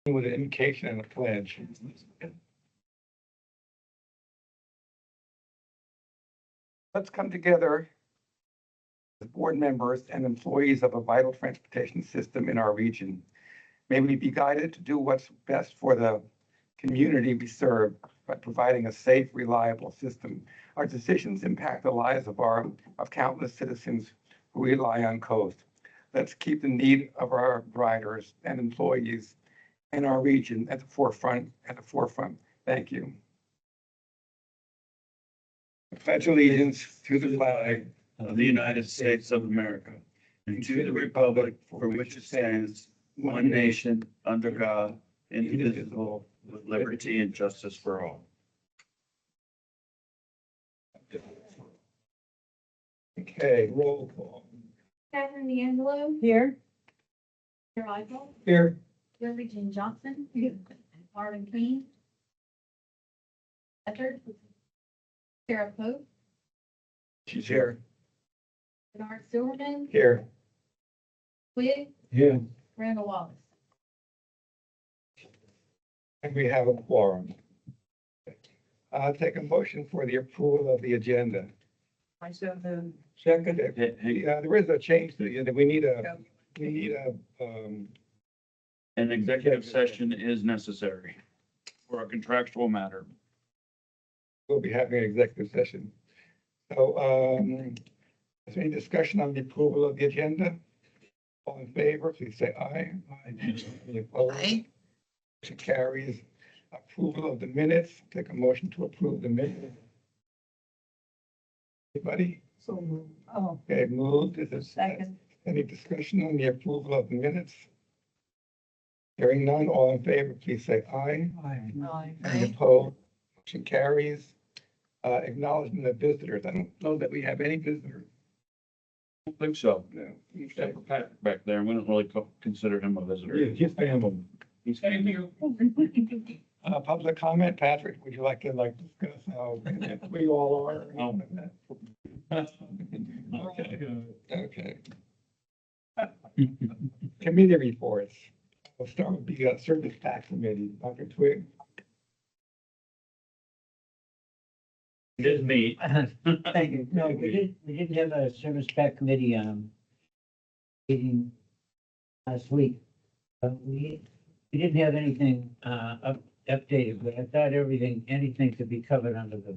with an invocation and a pledge. Let's come together as board members and employees of a vital transportation system in our region. May we be guided to do what's best for the community we serve by providing a safe, reliable system. Our decisions impact the lives of countless citizens who rely on coast. Let's keep the need of our riders and employees in our region at the forefront. Thank you. I pledge allegiance to the flag of the United States of America and to the republic for which it stands, one nation, under God, indivisible, with liberty and justice for all. Okay, roll call. Catherine D'Angelo. Here. Peter Eifel. Here. Jerry Jean Johnson. Marvin King. Eckert. Sarah Pope. She's here. Bernard Silverman. Here. Quigg. Here. Randall Wallace. And we have a quorum. I'll take a motion for the approval of the agenda. I so moved. Second, Hey, there is a change to the agenda. We need a, an executive session is necessary for a contractual matter. we'll be having an executive session. So, is there any discussion on the approval of the agenda? All in favor, please say aye. Any opposed? Motion carries. Approval of the minutes. Take a motion to approve the minutes. Anybody? So moved. Oh, Okay, moved. Is there second. any discussion on the approval of the minutes? Hearing none, all in favor, please say aye. Aye. Any opposed? Motion carries. Acknowledgement of visitors. I don't know that we have any visitors. I think so. No. Except for Patrick back there, we don't really consider him a visitor. Just family. He's here. Public comment, Patrick, would you like to discuss how we all are? Okay. Committee reports. We'll start with the service tax committee. Dr. Twig. It is me. Thank you. No, we didn't have a service tax committee, meeting last week. We didn't have anything, updated, but I thought anything could be covered under the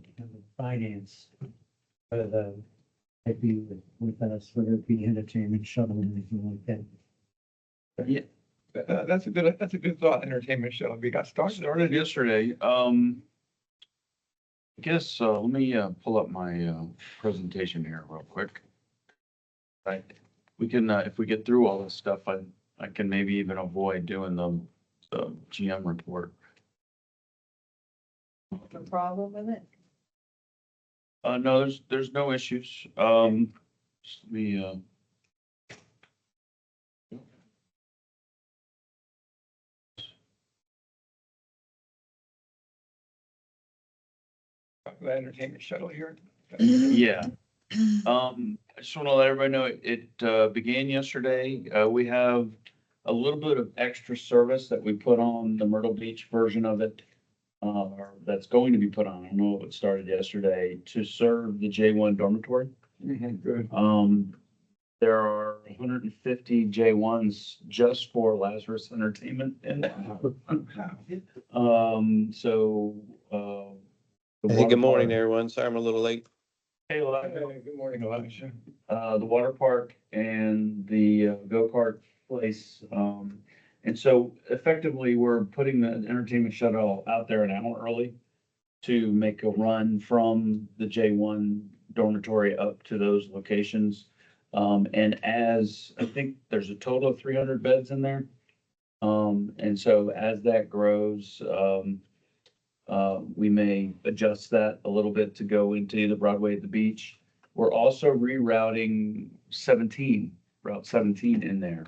finance. For the, might be with us, whether it be entertainment, shuttle, anything like that. Yeah. That's a good thought, entertainment shuttle. We got started. Started yesterday. I guess, let me, pull up my, presentation here real quick. Right, we can, if we get through all this stuff, I can maybe even avoid doing the GM report. No problem with it? No, there's no issues. Just let me, The entertainment shuttle here. yeah. I just want to let everybody know it began yesterday. We have a little bit of extra service that we put on the Myrtle Beach version of it. Or that's going to be put on. I don't know if it started yesterday to serve the J1 dormitory. Good. There are 150 J1s just for Lazarus Entertainment in there. So, Hey, good morning, everyone. Sorry I'm a little late. Hey, Good morning, Elijah. the water park and the go-kart place. And so effectively, we're putting the entertainment shuttle out there an hour early to make a run from the J1 dormitory up to those locations. And as I think there's a total of 300 beds in there. And so as that grows, we may adjust that a little bit to go into either Broadway at the beach. We're also rerouting Route 17 in there.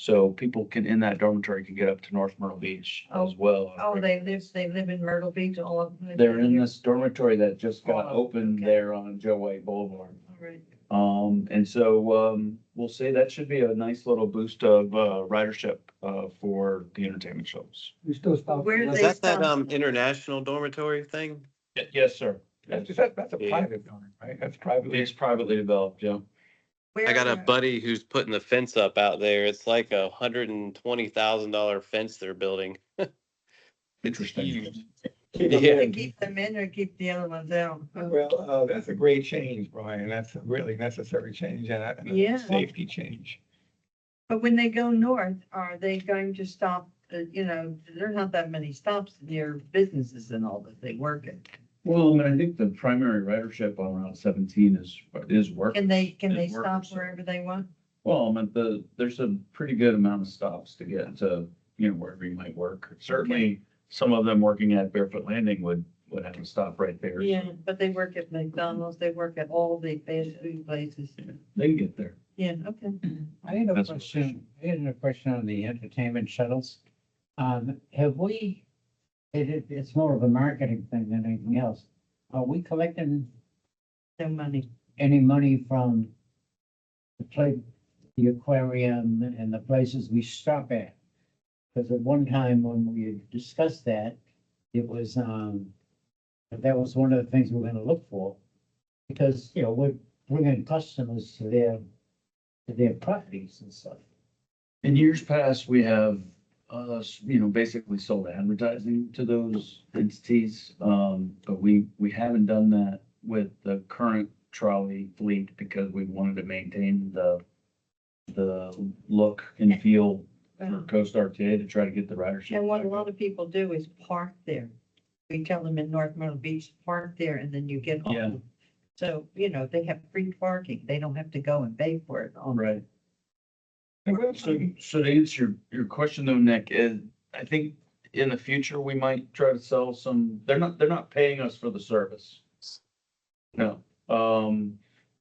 So people in that dormitory can get up to North Myrtle Beach as well. Oh, they live in Myrtle Beach, all of them. They're in this dormitory that just got Oh, opened okay. there on Joe White Boulevard. All right. And so, we'll say that should be a nice little boost of, ridership, for the entertainment shows. We still stop. Where do Is they that stop? international dormitory thing? Yes, sir. That's a Yeah. private building, right? That's privately. It's privately developed, yeah. I got a Where- buddy who's putting the fence up out there. It's like $120,000 fence they're building. It's Interesting. huge. Keep them Yeah. To in. keep them in or keep the other ones out? Well, that's a great change, Brian. That's a really necessary change and Yeah. a safety change. But when they go north, are they going to stop, there are not that many stops near businesses and all that they work in. Well, I mean, I think the primary ridership on Route 17 is work. Can they Is stop workers. wherever they want? Well, I mean, there's a pretty good amount of stops to get to, wherever you might work. Certainly, some of them working at Barefoot Landing would have to stop right there. Yeah, but they work at McDonald's, they work at all the fast food places. They can get there. Yeah, okay. I had a That's what question, on the entertainment shuttles. Have we, it's more of a marketing thing than anything else. Are we collecting No money. any money from the aquarium and the places we stop at? Because at one time when we had discussed that, it was, that was one of the things we we're gonna look for. Because, we're bringing customers to their properties and stuff. In years past, we have, basically sold advertising to those entities. But we haven't done that with the current trolley fleet because we wanted to maintain the look and feel for Coast RTA to try to get the ridership. And what a back lot up. of people do is park there. We tell them in North Myrtle Beach, park there and then you get Yeah. home. So, they have free parking. They don't have to go and pay for it. Right. And we'll So, see. so to answer your question though, Nick, is I think in the future, we might try to sell some, they're not paying us for the service. No,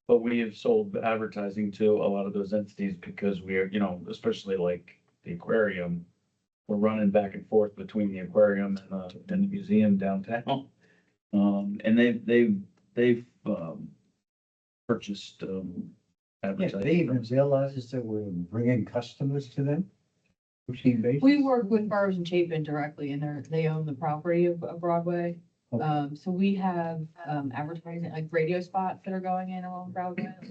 but we have sold advertising to a lot of those entities because we are, especially like the aquarium. We're running back and forth between the aquarium and the museum downtown. And they've purchased, Yeah, advertising. they even realized that we're bringing customers to them. Routine basis. We work with Burroughs and Chapin directly and they own the property of Broadway. Okay. So we have, advertising, like radio spots that are going in along Broadway. I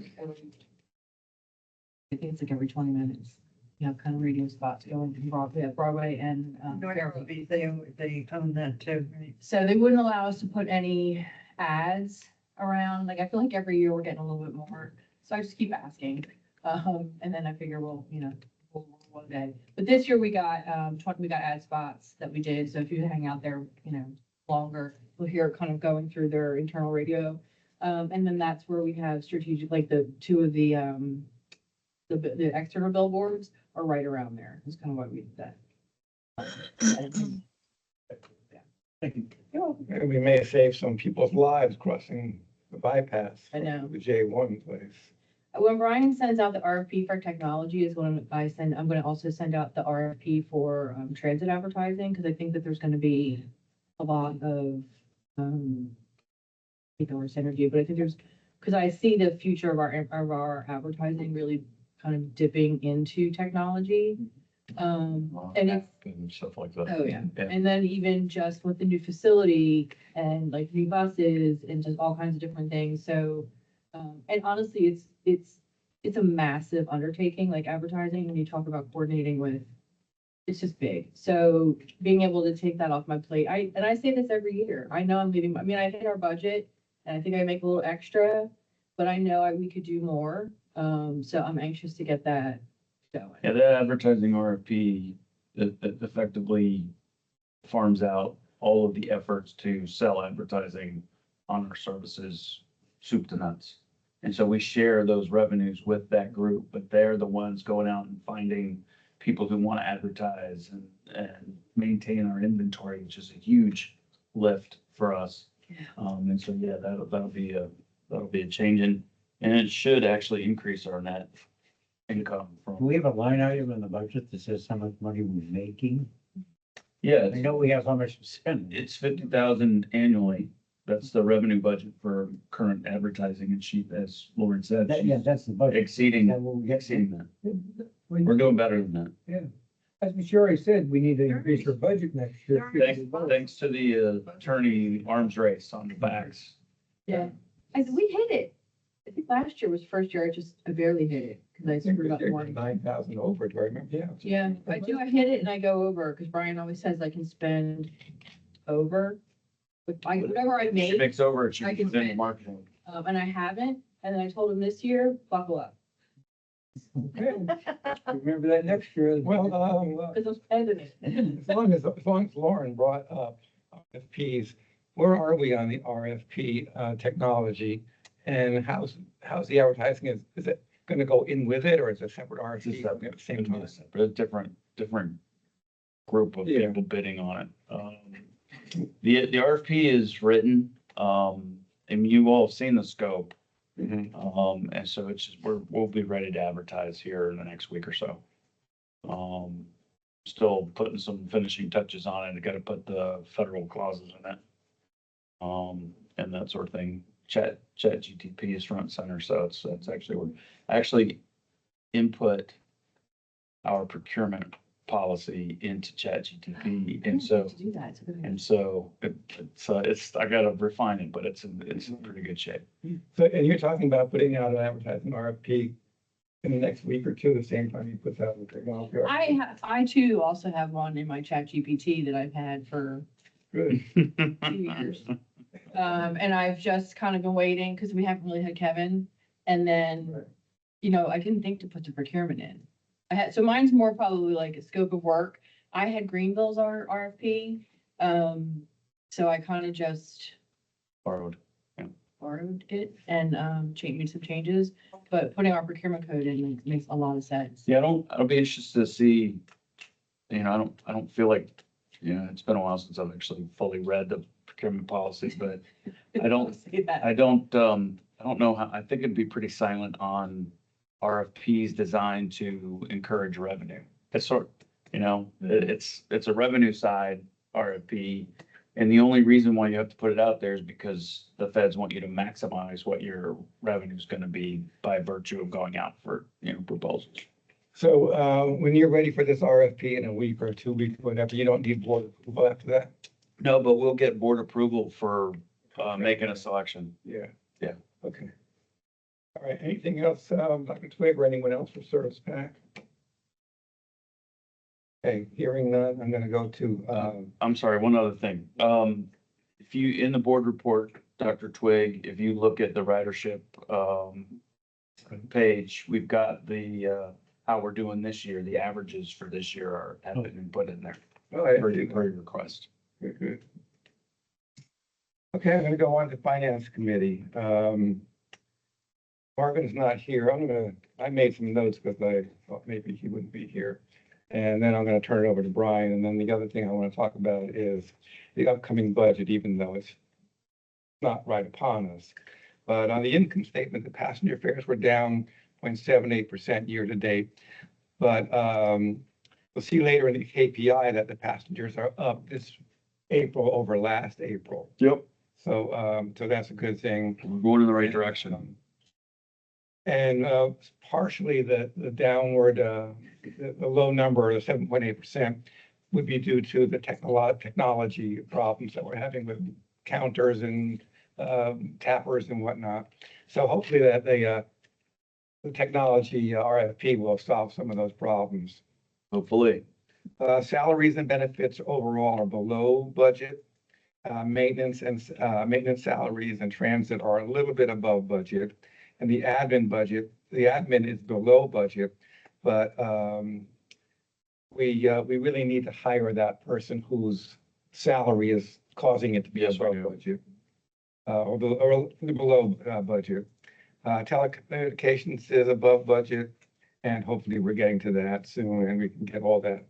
think it's like every 20 minutes, kind of radio spots going from Broadway and, North Myrtle Fairview. Beach, they own that too, right? So they wouldn't allow us to put any ads around. Like, I feel like every year we're getting a little bit more. So I just keep asking. And then I figure, we'll one day. But this year we got, we got ad spots that we did. So if you hang out there, longer, we'll hear it kind of going through their internal radio. And then that's where we have strategic, like the two of the external billboards are right around there. That's kind of why we did that. And we may have saved some people's lives crossing the bypass. I know. The J1 place. When Brian sends out the RFP for technology is when I'm gonna also send out the RFP for transit advertising, because I think that there's gonna be a lot of synergy, but I think because I see the future of our advertising really kind of dipping into technology. And it's, And stuff like that. oh yeah, Yeah. and then even just with the new facility and like new buses and just all kinds of different things, so. And honestly, it's a massive undertaking, like advertising, when you talk about coordinating with, it's just big. So being able to take that off my plate, I say this every year, I know I'm leaving, I hit our budget and I think I make a little extra, but I know we could do more. So I'm anxious to get that going. Yeah, that advertising RFP effectively farms out all of the efforts to sell advertising on our services, soup to nuts. And so we share those revenues with that group, but they're the ones going out and finding people who want to advertise and maintain our inventory, which is a huge lift for us. And so, yeah, that'll be a change and it should actually increase our net income Do from. we have a line item in the budget that says how much money we're making? Yeah, I know we have how much we're spending. it's 50,000 annually. That's the revenue budget for current advertising and sheet, as Lauren said. Yeah, she's that's the budget. Is Exceeding, that what we get? exceeding that. We're doing better than that. As Michelle said, we need to increase our budget next year. Thanks to the attorney arms race on the backs. Yeah, we hit it. I think last year was the first year I barely hit it because I screwed up one. 9,000 over, do I remember? Yeah. Yeah, I do. I hit it and I go over because Brian always says I can spend over. Whatever I She make, makes over, she I can puts in spend. marketing. and I haven't. And then I told him this year, buckle up. Okay. Remember that next year. Well, Because I'm spending it. as long as Lauren brought up RFPs, where are we on the RFP technology? And how's the advertising? Is it going to go in with it, or is it a separate It's RFP just at the same time? a different group of Yeah. people bidding on it. The RFP is written, and you all have seen the scope. And so it's just, we'll be ready to advertise here in the next week or so. Still putting some finishing touches on it. I gotta put the federal clauses in it. And that sort of thing. Chat GTP is front and center, so that's actually, I actually input our procurement policy into Chat GTP, and so, To do that, it's a good idea. and so it's, I gotta refine it, but it's in pretty good shape. So, and you're talking about putting out an advertising RFP in the next week or two, the same time you put out the technology. I too also have one in my chat GPT that I've had for Good. 2 years. And I've just kind of been waiting because we haven't really had Kevin. And then, Right. I didn't think to put the procurement in. So mine's more probably like a scope of work. I had Greenville's RFP. So I kind of just Borrowed. borrowed it and made some changes, but putting our procurement code in makes a lot of sense. Yeah, I'll be interested to see, I don't feel like, it's been a while since I've actually fully read the procurement policies, but I don't, Say that. I don't know how, I think it'd be pretty silent on RFPs designed to encourage revenue. It's it's a revenue side RFP. And the only reason why you have to put it out there is because the feds want you to maximize what your revenue is going to be by virtue of going out for, proposals. So, when you're ready for this RFP in a week or 2 weeks, whatever, you don't need board approval after that? No, but we'll get board approval for making a selection. Yeah. Yeah. Okay. All right, anything else, Dr. Twig or anyone else for Service Pack? Okay, hearing none, I'm gonna go to, I'm sorry, one other thing. If you, in the board report, Dr. Twig, if you look at the ridership page, we've got the how we're doing this year. The averages for this year have been put in there per your request. Good, good. Okay, I'm gonna go on to Finance Committee. Marvin's not here. I made some notes because I thought maybe he wouldn't be here. And then I'm gonna turn it over to Brian. And then the other thing I want to talk about is the upcoming budget, even though it's not right upon us. But on the income statement, the passenger fares were down 0.78% year to date. But we'll see later in the KPI that the passengers are up this April over last April. Yep. So that's a good thing. We're going in the right direction. And partially the downward, the low number, the 7.8%, would be due to the technology problems that we're having with counters and tappers and whatnot. So hopefully that the technology RFP will solve some of those problems. Hopefully. Salaries and benefits overall are below budget. Maintenance salaries and transit are a little bit above budget. And the admin is below budget, but we really need to hire that person whose salary is causing it to be Yes, we above do. budget. Or below budget. Telecommunications is above budget, and hopefully we're getting to that soon and we can get all that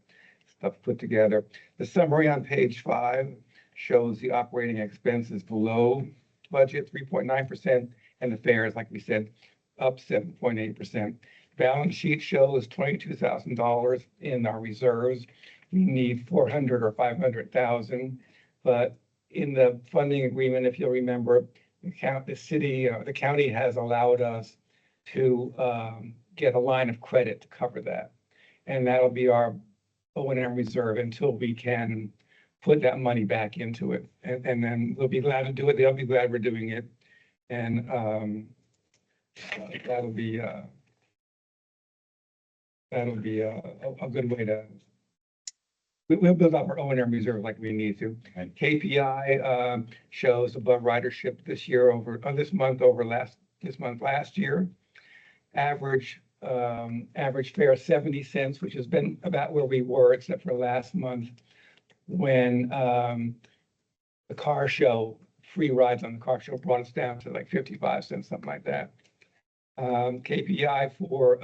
stuff put together. The summary on page 5 shows the operating expenses below budget, 3.9%, and the fares, like we said, up 7.8%. Balance sheet shows $22,000 in our reserves. We need 400 or 500,000, but in the funding agreement, if you'll remember, the county has allowed us to get a line of credit to cover that. And that'll be our O&M reserve until we can put that money back into it. And then we'll be glad to do it. They'll be glad we're doing it. And that'll be a good way to, we'll build up our O&M reserve like we need to. Right. KPI shows above ridership this year this month last year. Average fare 70 cents, which has been about where we were, except for last month when the car show, free rides on the car show brought us down to like 55 cents, something like that. KPI for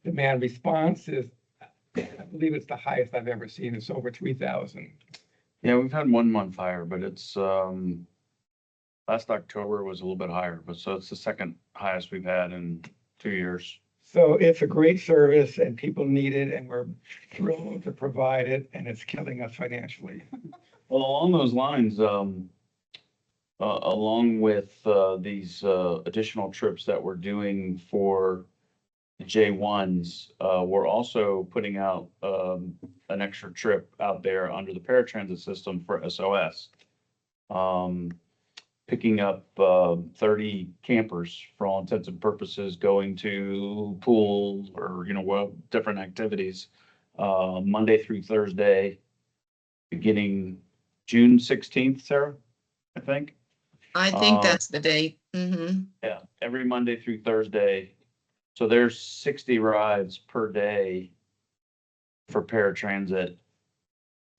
demand response is, I believe it's the highest I've ever seen. It's over 3,000. Yeah, we've had 1 month higher, but it's, last October was a little bit higher, but so it's the second highest we've had in 2 years. So it's a great service and people need it and we're thrilled to provide it and it's killing us financially. Well, along those lines, along with these additional trips that we're doing for the J1s, we're also putting out an extra trip out there under the paratransit system for SOS. Picking up 30 campers for all intents and purposes, going to pool or, different activities, Monday through Thursday, beginning June 16th, Sarah, I think. I think that's the date. Yeah, every Monday through Thursday. So there's 60 rides per day for paratransit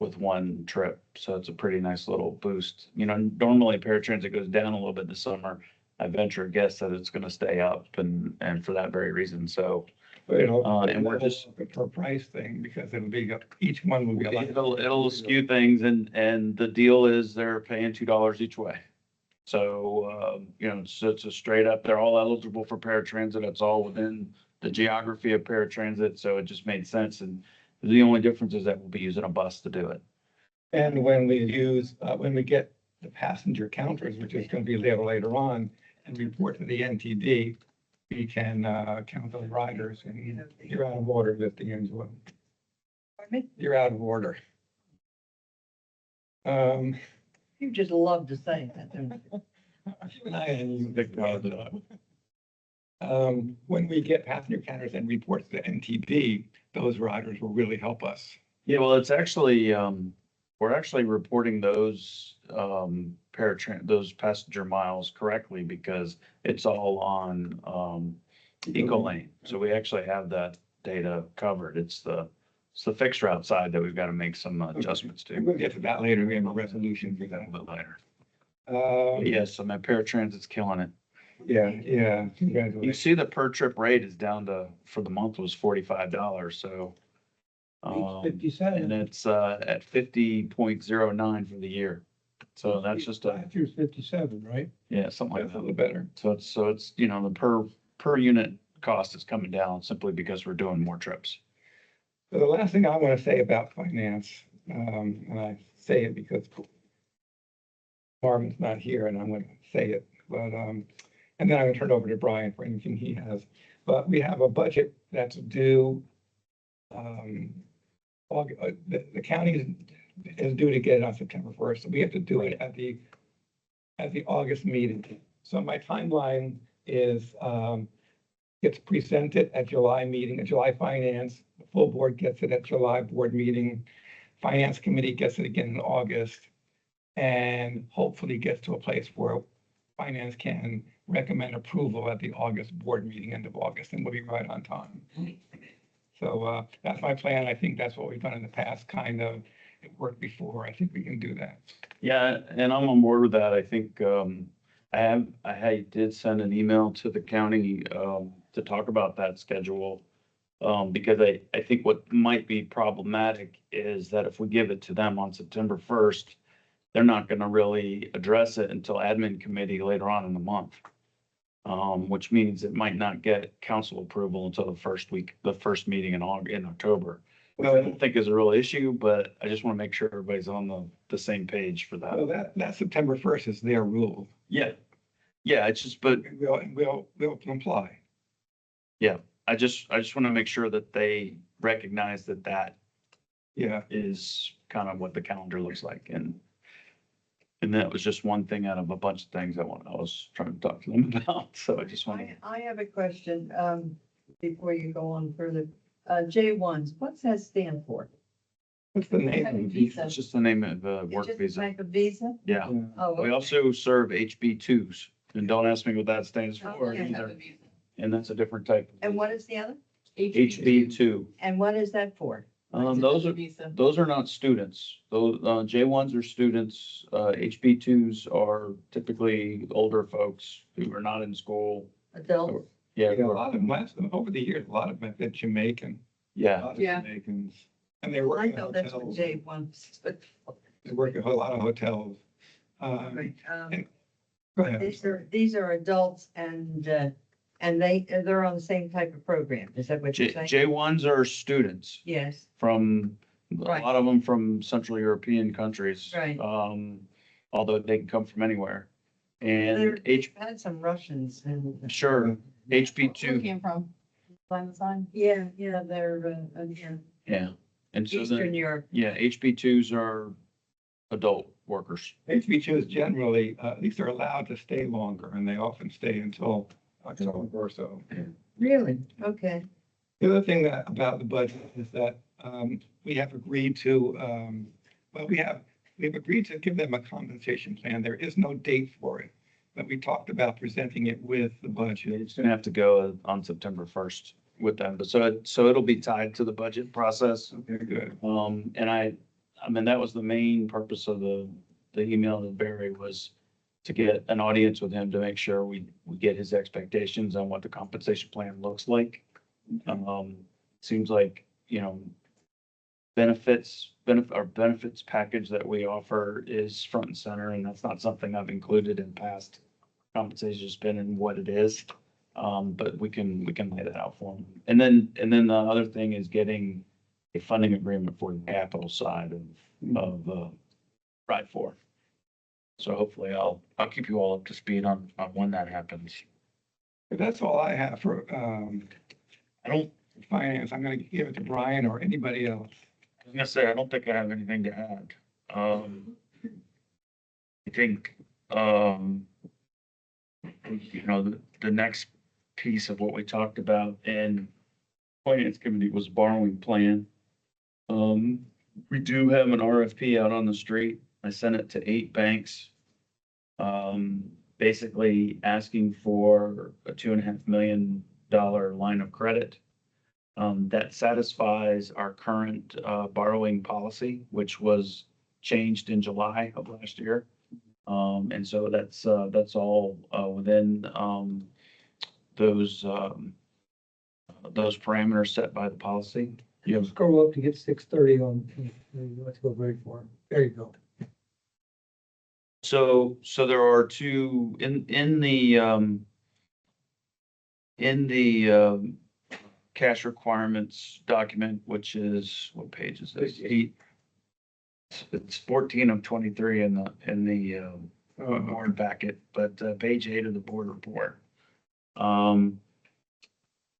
with one trip. So it's a pretty nice little boost. Normally paratransit goes down a little bit this summer. I venture a guess that it's going to stay up and for that very reason. So and we're just for price thing because it'll be, each one will be a lot. it'll skew things and the deal is they're paying $2 each way. So, so it's a straight up, they're all eligible for paratransit. It's all within the geography of paratransit. So it just made sense. And the only difference is that we'll be using a bus to do it. And when we get the passenger counters, which is going to be later on, and report to the NTD, we can count those riders. And you're out of order, Mr. Angelo. You're out of order. You just love to say that, don't you? When we get passenger counters and reports to NTD, those riders will really help us. Yeah, well, it's actually, we're actually reporting those, those passenger miles correctly because it's all on, Ecolane. So we actually have that data covered. It's the fixed route side that we've got to make some adjustments to. We'll get to that later. We have a resolution for A that. little bit later. Um, Yes, so my paratransit's killing it. Yeah. You Congratulations. see the per trip rate is down to, for the month was $45, so. And 57. it's at 50.09 for the year. So that's just Last year's 57, right? yeah, something like That's a that. little better. So it's, the per unit cost is coming down simply because we're doing more trips. So the last thing I want to say about finance, and I say it because Marvin's not here and I'm going to say it, but, and then I'm going to turn it over to Brian for anything he has. But we have a budget that's due, the county is due to get it on September 1st. So we have to do it at the August meeting. So my timeline is, gets presented at July meeting, at July finance, the full board gets it at July board meeting. Finance committee gets it again in August. And hopefully gets to a place where finance can recommend approval at the August board meeting, end of August, and we'll be right on time. So that's my plan. I think that's what we've done in the past, kind of. It worked before. I think we can do that. Yeah, and I'm on board with that. I think I did send an email to the county to talk about that schedule. Because I think what might be problematic is that if we give it to them on September 1st, they're not going to really address it until admin committee later on in the month. Which means it might not get council approval until the first meeting in October. which I don't think is a real issue, but I just want to make sure everybody's on the same page for Well, that. that September 1st is their rule. Yeah. Yeah, it's just, but We'll comply. I just want to make sure that they recognize that that Yeah. is kind of what the calendar looks like. And that was just one thing out of a bunch of things I was trying to talk to them about. So I just want to, I have a question, before you go on further. J1s, what's that stand for? What's the name? Type of of it? visa. it's just the name of the It's work just visa. Like a visa? Yeah. Oh, We okay. also serve HB2s, and don't ask me what that stands Oh, for okay. either. And that's a different type. of And what visa. is the other? HB2. And what is that for? Those are not students. Those, J1s are students. HB2s are typically older folks who are not in school. Adults? Yeah, Yeah, a lot of them, over the years, a lot of them have been Jamaican. A yeah. lot of Yeah. Jamaicans. And they I work in know that's what hotels. J1s stood for. They work at a lot of hotels. Right, Go ahead. These are adults and they're on the same type of program. Is that what you're saying? J1s are students Yes, from, a Right. lot of them from Central European countries. Right. Although they can come from anywhere. there, And they've had some Russians and. sure, Where HB2, came from? Find the sign. Yeah, they're, yeah, yeah. And so Eastern then, Europe. yeah, HB2s are adult workers. HB2s generally, at least they're allowed to stay longer, and they often stay until October or so. Really? Okay. The other thing about the budget is that we have agreed to, we've agreed to give them a compensation plan. There is no date for it, but we talked about presenting it with the budget. It's gonna have to go on September 1st with them, but so it'll be tied to the budget process. Okay, good. And I mean, that was the main purpose of the email to Barry, was to get an audience with him to make sure we get his expectations on what the compensation plan looks like. Seems like, benefits package that we offer is front and center, and that's not something I've included in past compensation's been in what it is. But we can lay that out for them. And then the other thing is getting a funding agreement for the capital side of Ride 4. So hopefully I'll keep you all up to speed on when that happens. That's all I have for I don't, finance. I'm going to give it to Brian or anybody else. I was gonna say, I don't think I have anything to add. I think, the next piece of what we talked about in finance committee was borrowing plan. We do have an RFP out on the street. I sent it to 8 banks. Basically asking for a $2.5 million line of credit. That satisfies our current borrowing policy, which was changed in July of last year. And so that's all within those parameters set by the policy. You scroll up to get 630 on, let's go very far. There you go. So there are two in the cash requirements document, which is, what page is this? It's 14 of 23 in the board packet, but page 8 of the board report.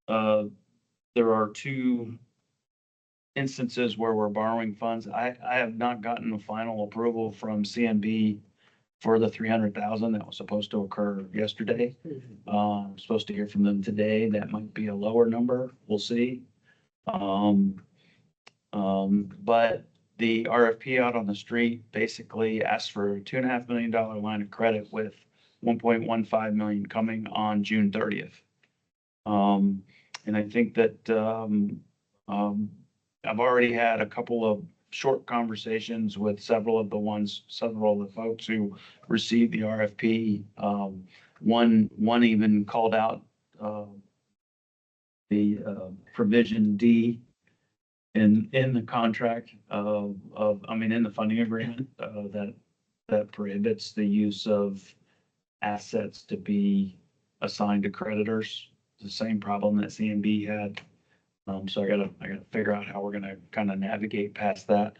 There are 2 instances where we're borrowing funds. I have not gotten the final approval from CNB for the 300,000 that was supposed to occur yesterday. I'm supposed to hear from them today. That might be a lower number. We'll see. But the RFP out on the street basically asks for a $2.5 million line of credit with 1.15 million coming on June 30th. And I think that I've already had a couple of short conversations with several of the folks who received the RFP. One even called out the provision D in the contract in the funding agreement that prohibits the use of assets to be assigned to creditors. The same problem that CMB had So I gotta figure out how we're gonna kind of navigate past that.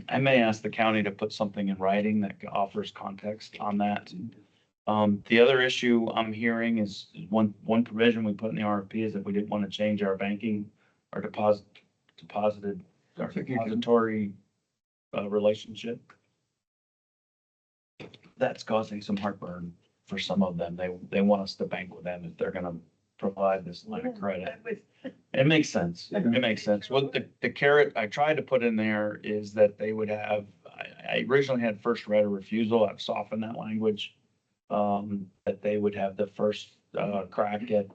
I may ask the county to put something in writing that offers context on that. The other issue I'm hearing is one provision we put in the RFP is that we didn't want to change our banking, our our think you can- depository relationship. That's causing some heartburn for some of them. They want us to bank with them if they're gonna provide this line of credit. It makes sense. It makes sense. Well, the carrot I tried to put in there is that they would have, I originally had first right of refusal. I've softened that language. That they would have the first, crack at,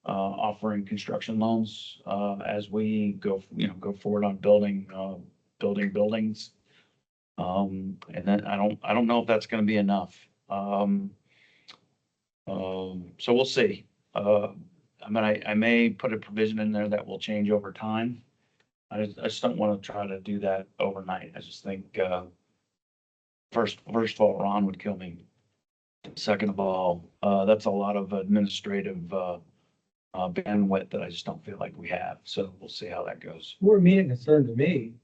offering construction loans, as we go, go forward on building buildings. And then I don't know if that's gonna be enough. So we'll see. I mean, I may put a provision in there that will change over time. I just don't want to try to do that overnight. I just think, first of all, Ron would kill me. Second of all, that's a lot of administrative, bandwidth that I just don't feel like we have. So we'll see how that goes. More immediate concern to me,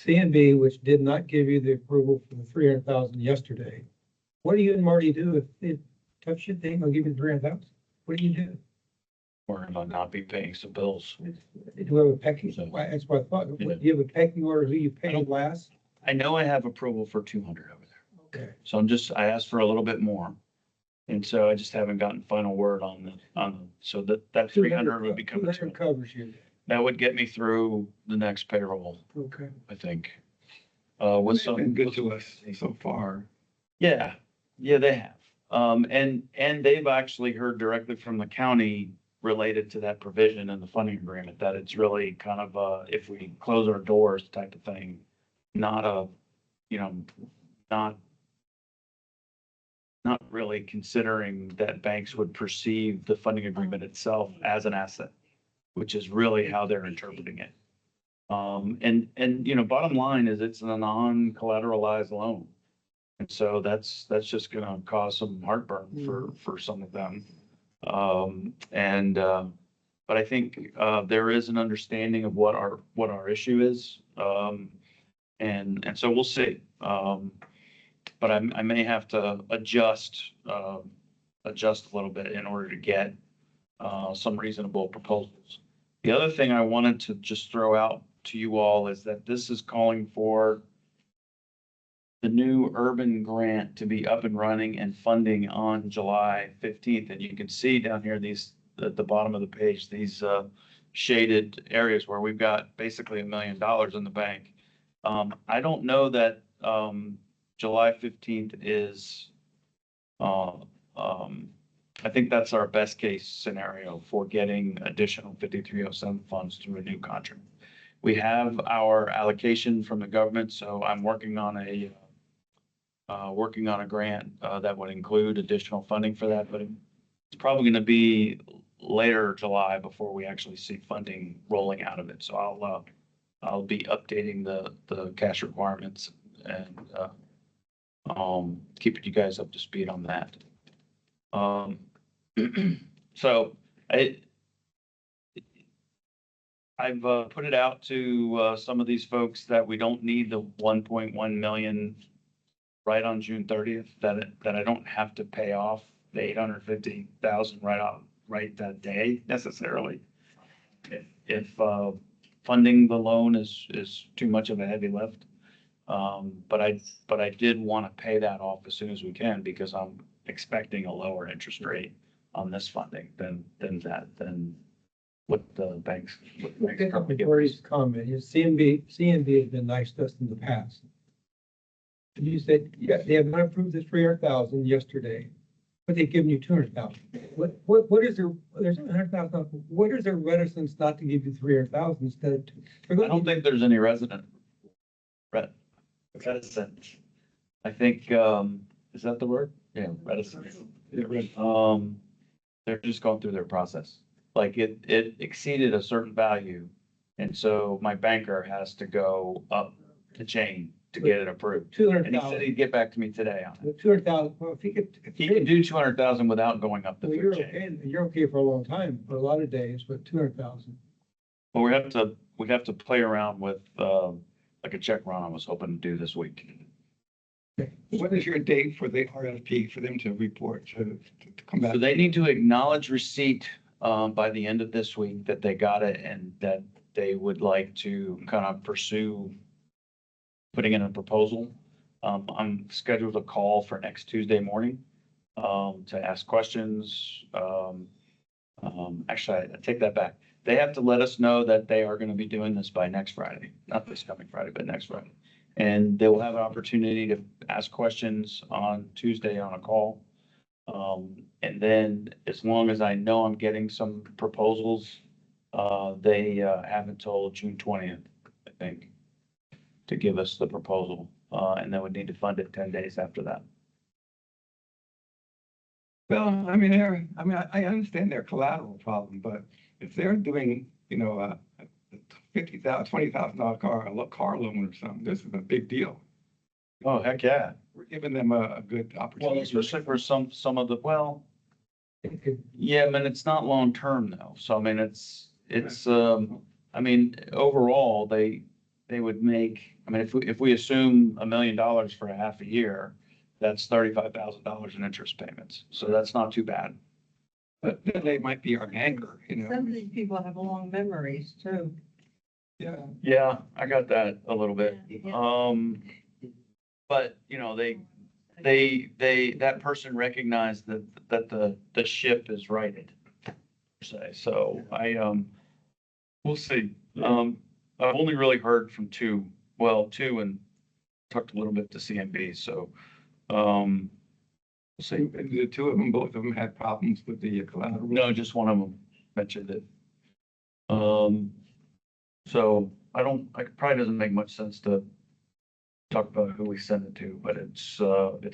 CNB, which did not give you the approval for the 300,000 yesterday. What do you and Marty do if they touch your thing, they'll give you 300,000? What do you do? We're gonna not be paying some bills. Do you have a pecking, that's what I thought, Yeah. do you have a pecking order, who you I pay don't- last? I know I have approval for 200 over there. Okay. So I asked for a little bit more. And so I just haven't gotten final word so that 300 would be coming 200 to, covers you. that would get me through the next payroll, Okay. I think. They've With some. been good to us so far. Yeah, they have. And they've actually heard directly from the county related to that provision in the funding agreement, that it's really kind of if we close our doors type of thing, not a, not really considering that banks would perceive the funding agreement itself as an asset, which is really how they're interpreting it. And bottom line is it's a non-collateralized loan. And so that's just gonna cause some heartburn for some of them. But I think, there is an understanding of what our issue is. And so we'll see. But I may have to adjust a little bit in order to get, some reasonable proposals. The other thing I wanted to just throw out to you all is that this is calling for the new urban grant to be up and running and funding on July 15th. And you can see down here, at the bottom of the page, these shaded areas where we've got basically $1 million in the bank. I don't know that July 15th is, I think that's our best case scenario for getting additional 5307 funds through a new contract. We have our allocation from the government, so I'm working on a grant that would include additional funding for that, but it's probably going to be later July before we actually see funding rolling out of it. So I'll be updating the cash requirements and keeping you guys up to speed on that. So I've put it out to some of these folks that we don't need the 1.1 million right on June 30th, that I don't have to pay off the 850,000 right that day necessarily. If funding the loan is too much of a heavy lift. But I did want to pay that off as soon as we can, because I'm expecting a lower interest rate on this funding than what the banks. Pick up Victoria's comment, CNB has been nice to us in the past. And you said, yeah, they have not approved the 300,000 yesterday, but they've given you 200,000. What is there's 100,000, what is their reticence not to give you 300,000 instead of? I don't think there's any reticence. I think, is that the word? Yeah, reticence. They're just going through their process. Like it exceeded a certain value. And so my banker has to go up the chain to get it approved. And he said 200,000. he'd get back to me today on it. 200,000, well, if he could. He can do 200,000 without going up the Well, food chain. you're okay for a long time, for a lot of days, but 200,000. But we'd have to play around with, like a check run I was hoping to do this week. What is your date for the RFP for them to report, to come back? So they need to acknowledge receipt, by the end of this week that they got it and that they would like to kind of pursue putting in a proposal. I'm scheduled a call for next Tuesday morning, to ask questions. Actually, I take that back. They have to let us know that they are going to be doing this by next Friday, not this coming Friday, but next Friday. And they will have an opportunity to ask questions on Tuesday on a call. And then as long as I know I'm getting some proposals, they have until June 20th, I think, to give us the proposal. And then we need to fund it 10 days after that. Well, I understand their collateral problem, but if they're doing, a $20,000 car loan or something, this is a big deal. Oh, heck yeah. We're giving them a good Well, opportunity. especially for some of the, well, It could- yeah, I mean, it's not long term though. So I mean, I mean, overall, they would make, I mean, if we assume $1 million for a half a year, that's $35,000 in interest payments. So that's not too bad. But then they might be our anchor, Some of these people have long memories too. Yeah. Yeah, I got that a little bit. Yeah. But that person recognized that the ship is righted, per se. So we'll see. I've only really heard from two, and talked a little bit to CMB. So, we'll see. The two of them, both of them had problems with the collateral. No, just one of them mentioned it. So it probably doesn't make much sense to talk about who we send it to, but it's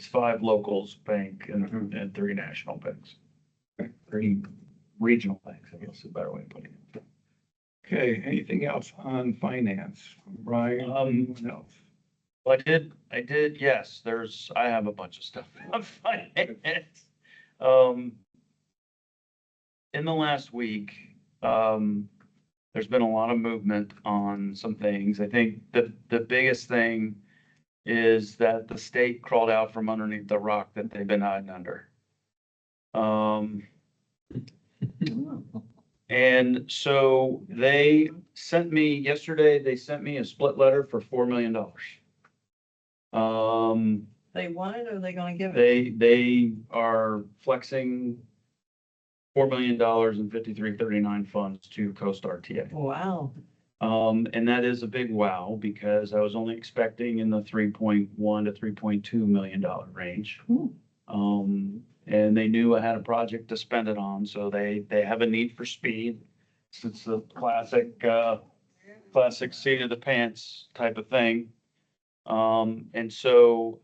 5 locals bank and 3 national banks. 3 regional banks, I guess is a better way of putting it. Okay, anything else on finance? Brian, anyone else? Well, I did, yes, I have a bunch of stuff on finance. In the last week, there's been a lot of movement on some things. I think the biggest thing is that the state crawled out from underneath the rock that they've been hiding under. And so yesterday, they sent me a split letter for $4 million. They want it or are they gonna give it? They are flexing $4 million in 5339 funds to Coast RTA. Wow. And that is a big wow, because I was only expecting in the 3.1 to $3.2 million range. And they knew I had a project to spend it on, so they have a need for speed. It's the classic seat of the pants type of thing. And so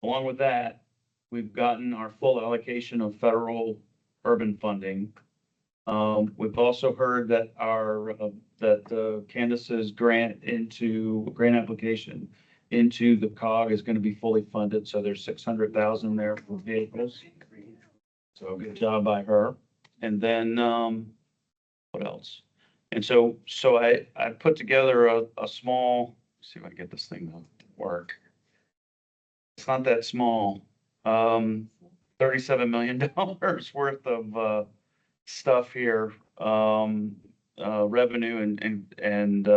along with that, we've gotten our full allocation of federal urban funding. We've also heard that Candace's grant application into the COG is going to be fully funded. So there's 600,000 there for vehicles. So good job by her. And then, what else? And so I put together a small, let's see if I can get this thing to work. It's not that small. $37 million worth of stuff here, revenue and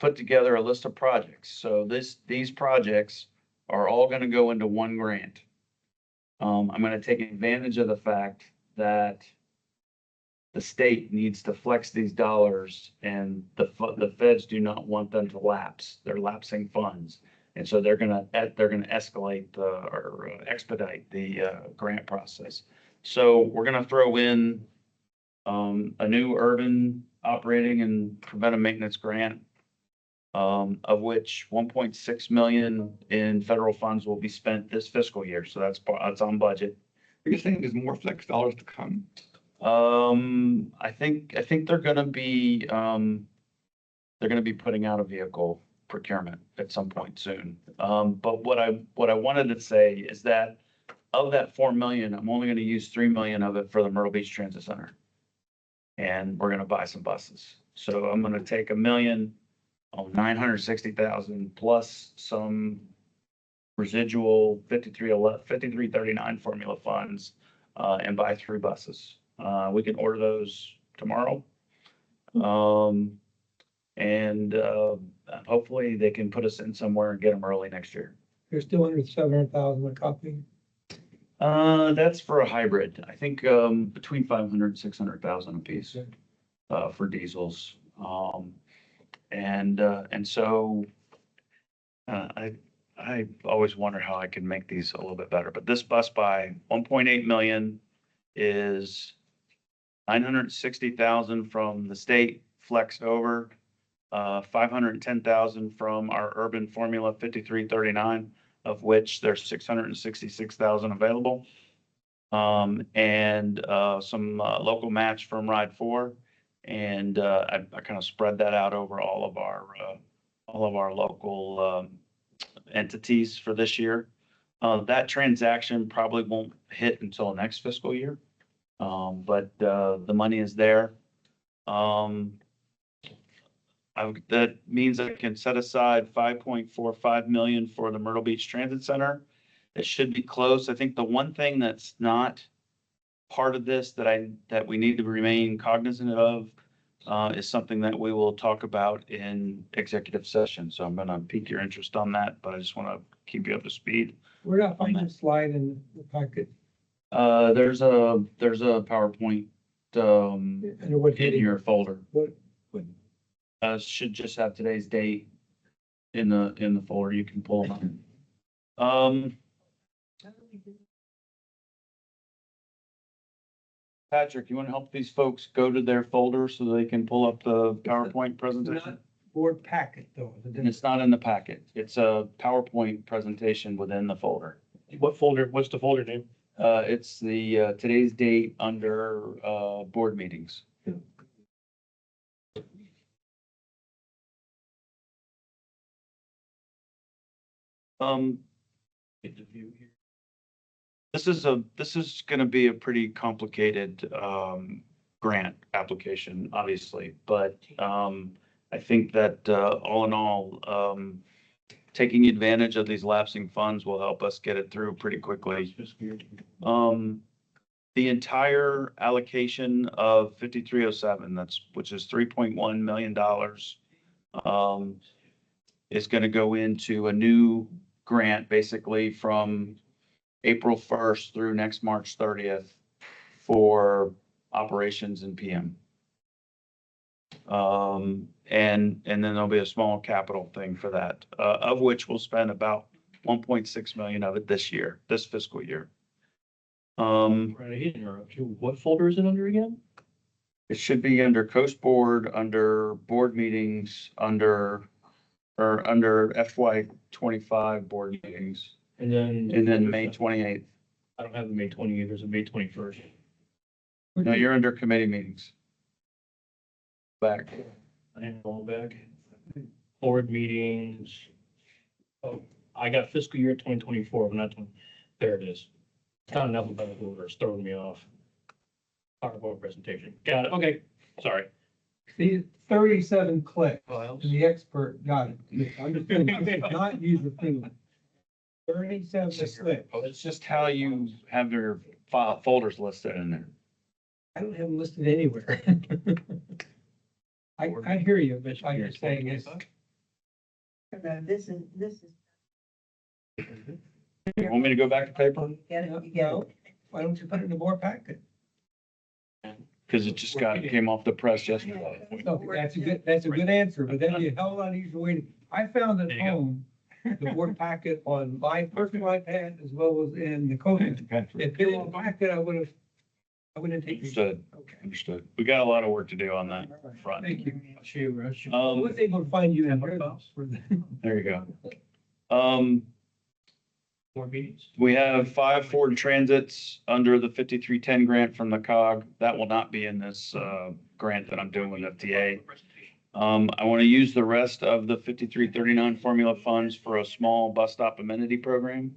put together a list of projects. So these projects are all going to go into one grant. I'm going to take advantage of the fact that the state needs to flex these dollars, and the feds do not want them to lapse. They're lapsing funds. And so they're gonna escalate or expedite the grant process. So we're gonna throw in a new urban operating and preventive maintenance grant, of which 1.6 million in federal funds will be spent this fiscal year. So that's on budget. You're saying there's more flex dollars to come? I think they're gonna be putting out a vehicle procurement at some point soon. But what I wanted to say is that of that 4 million, I'm only going to use 3 million of it for the Myrtle Beach Transit Center. and we're gonna buy some buses. So I'm gonna take $1,960,000 plus some residual 5339 formula funds, and buy 3 buses. We can order those tomorrow. And hopefully they can put us in somewhere and get them early next year. You're still under 700,000 a copy. That's for a hybrid. I think between 500 and 600,000 a piece for diesels. And so I always wonder how I can make these a little bit better, but this bus buy 1.8 million is 960,000 from the state flexed over, 510,000 from our urban formula 5339, of which there's 666,000 available. And some local match from Ride 4. And I kind of spread that out over all of our local entities for this year. That transaction probably won't hit until next fiscal year. But the money is there. That means I can set aside 5.45 million for the Myrtle Beach Transit Center. It should be close. I think the one thing that's not part of this that we need to remain cognizant of is something that we will talk about in executive session. So I'm gonna pique your interest on that, but I just want to keep you up to speed. We're not finding a slide in the packet. There's a PowerPoint Under what in heading? your folder. What, Should just have today's date in the folder. You can pull them up. Patrick, you want to help these folks go to their folder so they can pull up the PowerPoint presentation? board packet though. And it's not in the packet. It's a PowerPoint presentation within the folder. What folder, what's the folder name? It's the today's date under board meetings. This is gonna be a pretty complicated grant application, obviously, but I think that all in all, taking advantage of these lapsing funds will help us get it through pretty quickly. The entire allocation of 5307, which is $3.1 million, is gonna go into a new grant, basically from April 1st through next March 30th for operations and PM. And then there'll be a small capital thing for that, of which we'll spend about 1.6 million of it this year, this fiscal year. Right, I hate to interrupt you. What folder is it under again? It should be under Coast Board, under board meetings, under FY 25 board meetings, And then. and then May 28th. I don't have the May 28th, there's a May 21st. No, you're under committee meetings. Back. I am all back. Board meetings. Oh, I got fiscal year 2024, but not 20, there it is. It's not an alphabetical order, it's throwing me off. PowerPoint presentation. Got it, okay, sorry. See, 37 clicks, Files. and the expert got it. I'm just saying, this is not user friendly. 37 clicks. It's just how you have your folders listed in there. I don't have them listed anywhere. I hear you, but like you're saying is, This is. You want me to go back to paper? Get it, you get it. why don't you put it in the board packet? Because it just came off the press yesterday. No, that's a good answer, but that'd be a hell of a lot easier way to, I found at There you go. home, the board packet on my personal iPad as well as in the COVID. If it was a packet, I wouldn't take it. Understood, Okay. understood. We got a lot of work to do on that front. Thank you. I Um, was able to find you in here. for the- there you go. More meetings? We have 5 Ford Transits under the 5310 grant from the COG. That will not be in this grant that I'm doing with FTA. I want to use the rest of the 5339 formula funds for a small bus stop amenity program.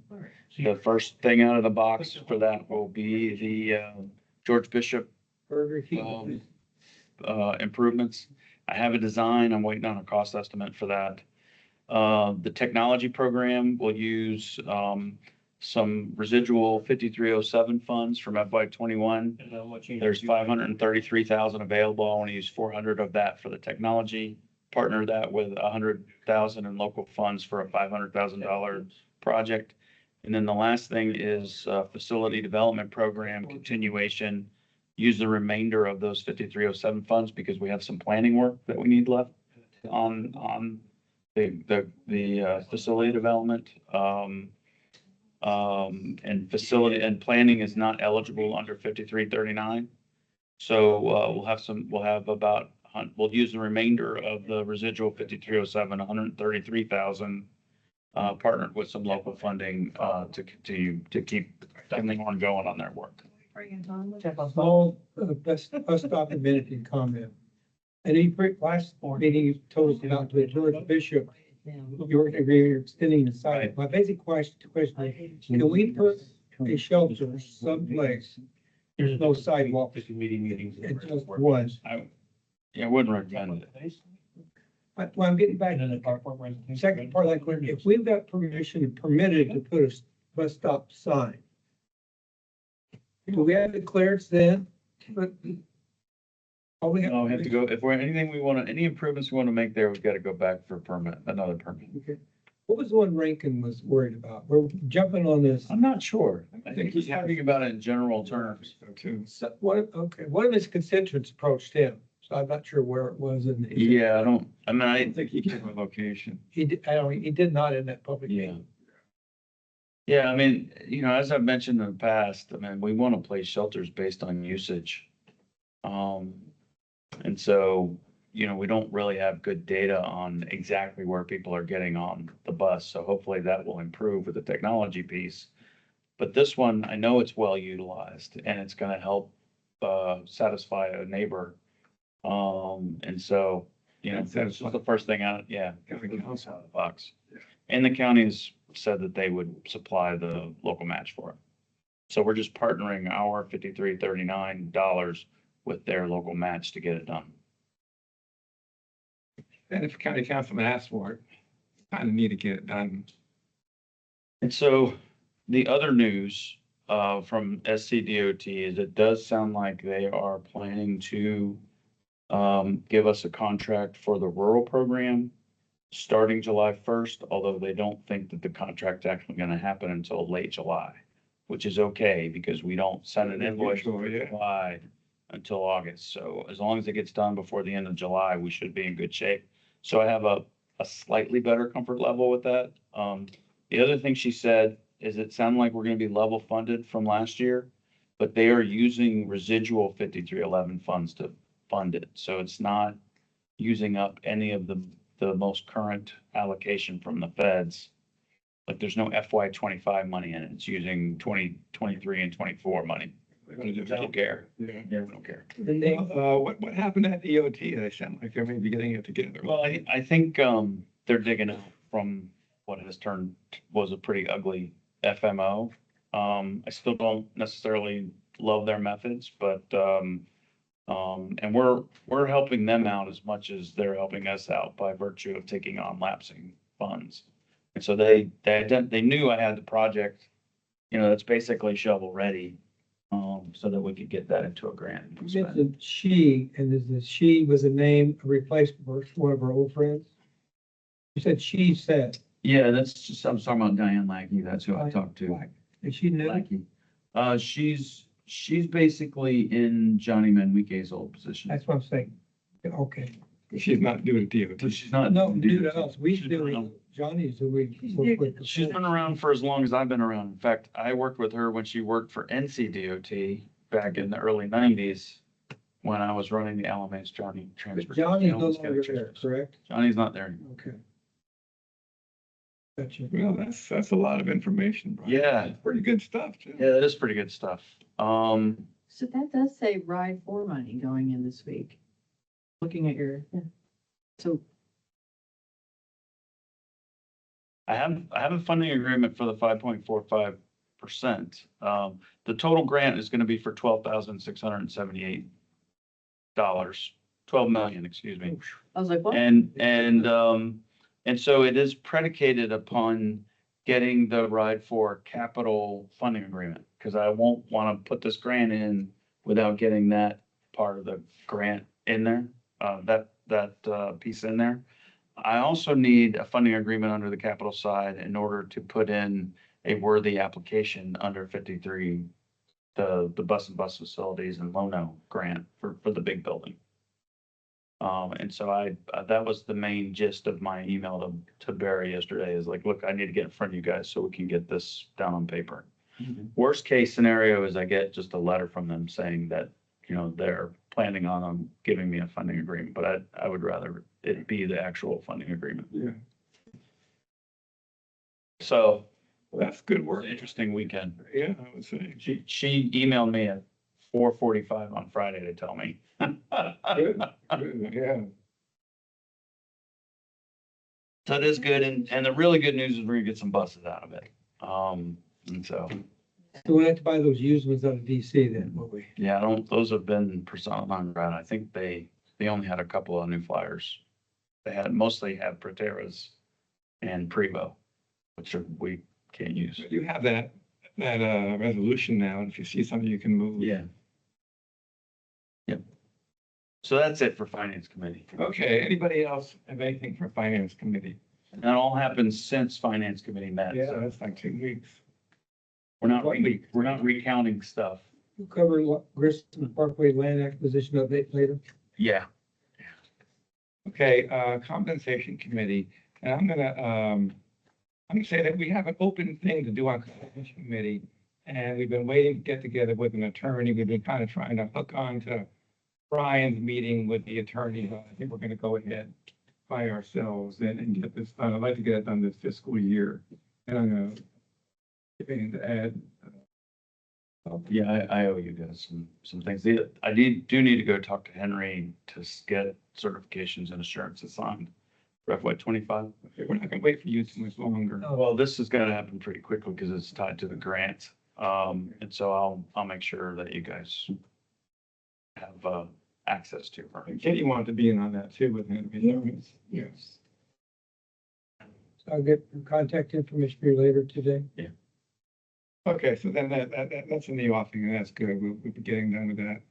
The first thing out of the box for that will be the George Bishop Burger King. improvements. I have a design. I'm waiting on a cost estimate for that. The technology program will use, some residual 5307 funds from FY '21. And then what you. There's 533,000 available. I want to use 400 of that for the technology. Partner that with 100,000 in local funds for a $500,000 project. And then the last thing is facility development program continuation. Use the remainder of those 5307 funds because we have some planning work that we need left on the facility development. And facility and planning is not eligible under 5339. So we'll use the remainder of the residual 5307, 133,000, partnered with some local funding, to continue to keep Kinlinghorn going on their work. Small, bus stop amenity comment. And last meeting, you told us about the George Bishop, you were extending the site. My basic question is, can we put a shelter someplace? There's no sidewalk. Meetings. It just was. I wouldn't recommend it. But when I'm getting back And then to the carport rent. the second part of that question, if we've got permission and permitted to put a bus stop sign, do we have the clearance then? But all we have. No, we have to go, if we're anything we want to, any improvements we want to make there, we've got to go back for a permit, another permit. Okay. What was the one Rankin was worried about? We're jumping on this. I'm not sure. I think he's talking about it in general terms. One of his constituents approached him, so I'm not sure where it was in. Yeah, I think he gave a location. He did not in that public yeah. meeting. Yeah, I mean, as I've mentioned in the past, we want to place shelters based on usage. And so, we don't really have good data on exactly where people are getting on the bus. So hopefully that will improve with the technology piece. But this one, I know it's well utilized and it's going to help satisfy a neighbor. And so, that's the first thing out, out of the box. And the county has said that they would supply the local match for it. So we're just partnering our $5339 with their local match to get it done. And if county councilman asks for it, kind of need to get it done. And so the other news from SCDOT is it does sound like they are planning to give us a contract for the rural program starting July 1st, although they don't think that the contract's actually going to happen until late July, which is okay because we don't send an invoice for July until August. So as long as it gets done before the end of July, we should be in good shape. So I have a slightly better comfort level with that. The other thing she said is it sounded like we're going to be level funded from last year, but they are using residual 5311 funds to fund it. So it's not using up any of the most current allocation from the feds. Like there's no FY 25 money in it. It's using 2023 and 24 money. They don't care. Yeah, we don't care. What happened at EOT? They sound like they're maybe getting it together. Well, I think they're digging out from what was a pretty ugly FMO. I still don't necessarily love their methods, but and we're helping them out as much as they're helping us out by virtue of taking on lapsing funds. And so they knew I had the project, that's basically shovel ready, so that we could get that into a grant. You mentioned she, and is the she was a name, a replacement for one of our old friends? You said she said. Yeah, that's just, I'm talking about Diane Lackey. That's who I talked to. Is she new? Lackey. She's basically in Johnny Manrique's old position. That's what I'm saying. Okay. She's not new to So DOT. she's not. No, new to us. We She's do been around- Johnny's who we work with. She's been around for as long as I've been around. In fact, I worked with her when she worked for NCDOT back in the early 90s when I was running the Alamance Johnny But Transfer. Johnny's no longer there, correct? Johnny's not there anymore. Okay. Gotcha. Well, that's a lot of information, Brian. Yeah. That's pretty good stuff, too. Yeah, that is pretty good stuff. So that does say ride for money going in this week. Looking at your, so I have a funding agreement for the 5.45%. The total grant is going to be for $12,678. 12 million, excuse me. I was like, what? And so it is predicated upon getting the ride for capital funding agreement, because I won't want to put this grant in without getting that part of the grant in there, that piece in there. I also need a funding agreement under the capital side in order to put in a worthy application under 53, the bus and bus facilities and Lono grant for the big building. And so that was the main gist of my email to Barry yesterday, is like, look, I need to get in front of you guys so we can get this down on paper. Worst case scenario is I get just a letter from them saying that, they're planning on giving me a funding agreement, but I would rather it be the actual funding agreement. Yeah, So well, that's good it was work. an interesting weekend. Yeah, I would say. She emailed me at 4:45 on Friday to tell me. Good, good, yeah. So it is good, and the really good news is we're gonna get some buses out of it. And so, So we have to buy those used ones out of DC then, will we? yeah, those have been persona non grata. I think they only had a couple of new flyers. They mostly had Proteras and Prevo, which we can't use. You have that resolution now, and if you see something you can move. Yeah. Yep. So that's it for Finance Committee. Okay, anybody else have anything for Finance Committee? And that all happened since Finance Committee met. Yeah, So that's like 2 weeks. we're not, One week. we're not recounting stuff. You cover Grissom Parkway land acquisition update later? Yeah. Okay, Compensation Committee, and I'm gonna say that we have an open thing to do on Compensation Committee, and we've been waiting to get together with an attorney. We've been kind of trying to hook on to Brian's meeting with the attorney. But I think we're gonna go ahead by ourselves and get this done. I'd like to get it done this fiscal year. And I'm gonna get in to add. Yeah, I owe you guys some things. I do need to go talk to Henry to get certifications and assurances signed for FY 25. Okay, we're not gonna wait for you too much longer. Well, this is gonna happen pretty quickly because it's tied to the grant. And so I'll make sure that you guys have access to her. And Katie wanted to be in on that too with him. Yes. So I'll get contact information for you later today. Okay, so then that's in the offing, and that's good. We'll be getting done with that.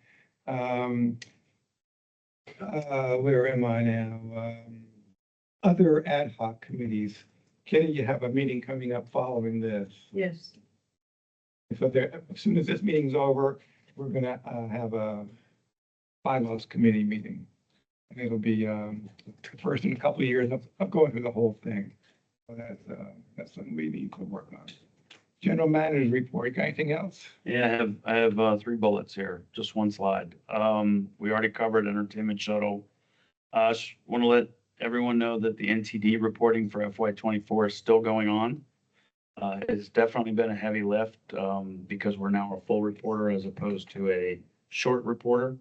Where am I now? Other ad hoc committees. Kenny, you have a meeting coming up following this. Yes. So there, as soon as this meeting's over, we're gonna have a bylaws committee meeting. And it'll be first in a couple of years of going through the whole thing. So that's something we need to work on. General manager's report, you got anything else? Yeah, I have 3 bullets here, just one slide. We already covered entertainment shuttle. Just want to let everyone know that the NTD reporting for FY 24 is still going on. It's definitely been a heavy lift because we're now a full reporter as opposed to a short reporter.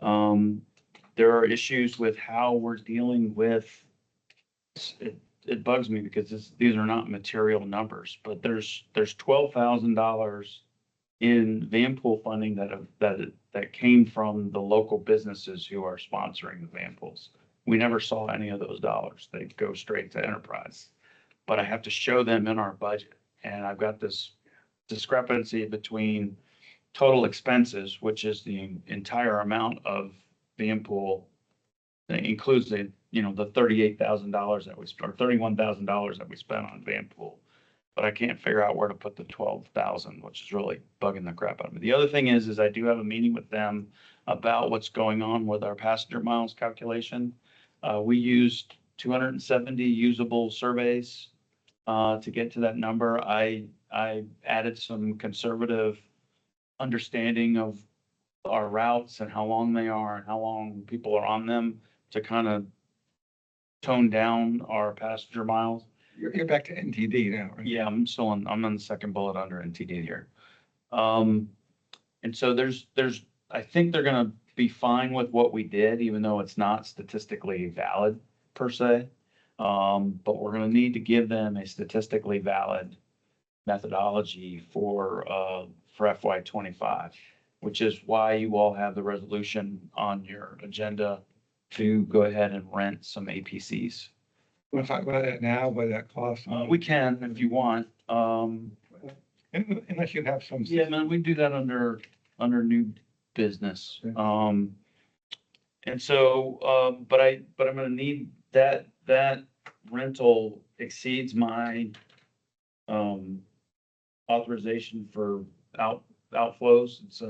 There are issues with how we're dealing with it bugs me because these are not material numbers, but there's $12,000 in van pool funding that came from the local businesses who are sponsoring the van pools. We never saw any of those dollars. They go straight to enterprise, but I have to show them in our budget. And I've got this discrepancy between total expenses, which is the entire amount of van pool that includes the $38,000 that we spent, or $31,000 that we spent on van pool. But I can't figure out where to put the 12,000, which is really bugging the crap out of me. The other thing is I do have a meeting with them about what's going on with our passenger miles calculation. We used 270 usable surveys to get to that number. I added some conservative understanding of our routes and how long they are and how long people are on them to kind of tone down our passenger miles. You're back to NTD now, right? Yeah, I'm on the second bullet under NTD here. And so I think they're gonna be fine with what we did, even though it's not statistically valid per se. But we're gonna need to give them a statistically valid methodology for FY 25. which is why you all have the resolution on your agenda to go ahead and rent some APCs. Want to talk about that now, what that costs? We can if you want. Unless you have some. Yeah, man, we do that under new business. And so, but I'm gonna need that rental exceeds my authorization for outflows. It's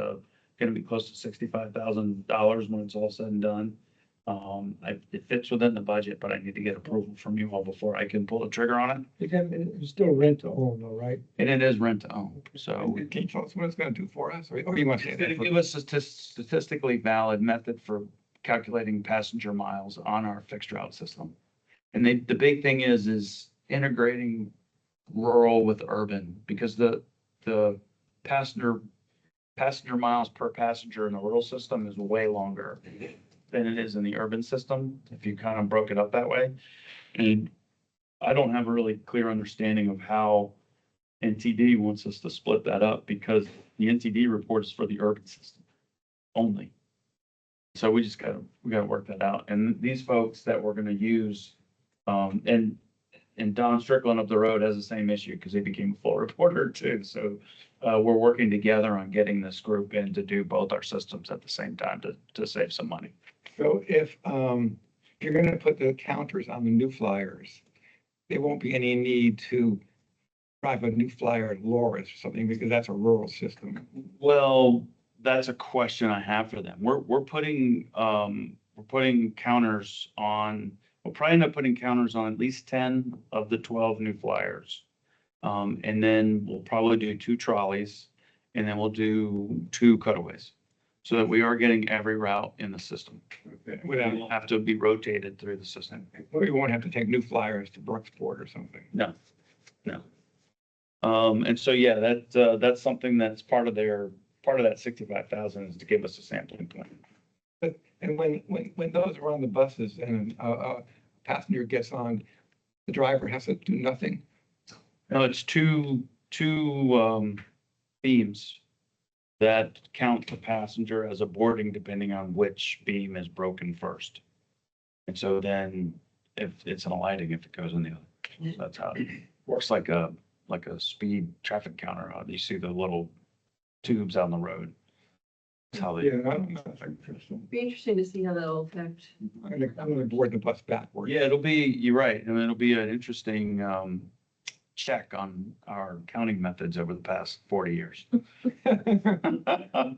gonna be close to $65,000 when it's all said and done. It fits within the budget, but I need to get approval from you all before I can pull the trigger on it. It's still rent to own though, right? And it is rent to own, so. Can you tell us what it's gonna do for us, or you want to say It's gonna that? give us a statistically valid method for calculating passenger miles on our fixed route system. And the big thing is integrating rural with urban, because the passenger miles per passenger in the rural system is way longer than it is in the urban system, if you kind of broke it up that way. And I don't have a really clear understanding of how NTD wants us to split that up, because the NTD report is for the urban system only. So we gotta work that out. And these folks that we're gonna use, and Don Strickland up the road has the same issue because he became a full reporter too. So we're working together on getting this group in to do both our systems at the same time to save some money. So if you're gonna put the counters on the new flyers, there won't be any need to drive a new flyer at Loris or something, because that's a rural system. Well, that's a question I have for them. We're putting counters on, we'll probably end up putting counters on at least 10 of the 12 new flyers. And then we'll probably do 2 trolleys, and then we'll do 2 cutaways, so that we are getting every route in the system. We Without, will have to be rotated through the system. we won't have to take new flyers to Brooksport or something. No. And so, yeah, that's something that's part of that 65,000 is to give us a sampling plan. And when those are on the buses and a passenger gets on, the driver has to do nothing. No, it's two beams that count the passenger as a boarding, depending on which beam is broken first. And so then if it's an alighting, if it goes in the other. So that's how it works, like a speed traffic counter. You see the little tubes out on the road. That's how they. Yeah, I don't know if I'm interested. Be interesting to see how that'll affect. I'm gonna board the bus backwards. Yeah, you're right. I mean, it'll be an interesting check on our counting methods over the past 40 years.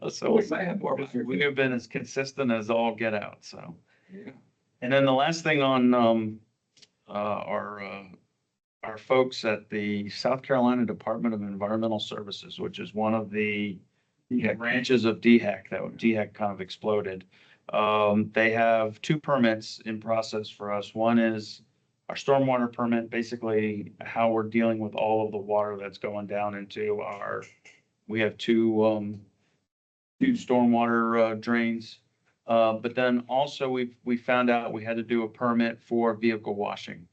So I have more. we have been as consistent as all get out, so. Yeah. And then the last thing on our folks at the South Carolina Department of Environmental Services, which is one of the branches of DHEC, that DHEC kind of exploded. They have 2 permits in process for us. One is our stormwater permit, basically how we're dealing with all of the water that's going down into we have 2 stormwater drains. But then also we found out we had to do a permit for vehicle washing.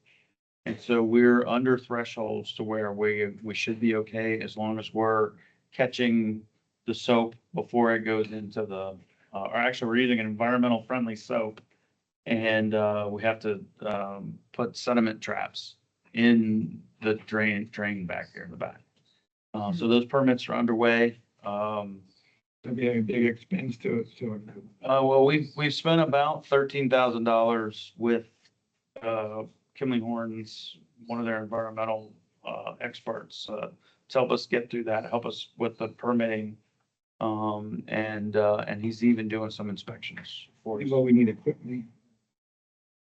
And so we're under thresholds to where we should be okay, as long as we're catching the soap before it goes into or actually we're using an environmental friendly soap. And we have to put sediment traps in the drain back there in the back. So those permits are underway. It'll be a big expense to Well, we've spent about $13,000 with Kimley Horns, one of their environmental experts, to help us get through that, help us with the permitting. And he's even doing some inspections for us. Well, we need equipment.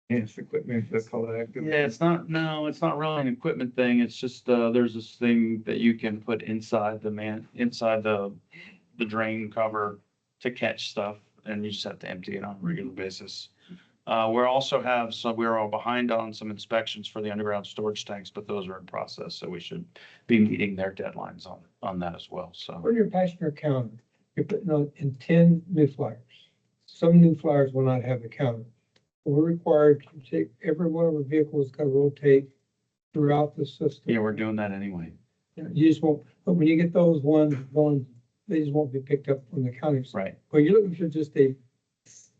Yes, equipment to collect. Yeah, it's not really an equipment thing. It's just, there's this thing that you can put inside the drain cover to catch stuff, and you just have to empty it on a regular basis. We're all behind on some inspections for the underground storage tanks, but those are in process, so we should be meeting their deadlines on that as well, so. For your passenger counter, you're putting on in 10 new flyers. Some new flyers will not have the counter. We're required to take every one of our vehicles, got to rotate throughout the system. Yeah, we're doing that anyway. You just won't, but when you get those ones going they just won't be picked up from the counties. Right. Well, you're looking for just a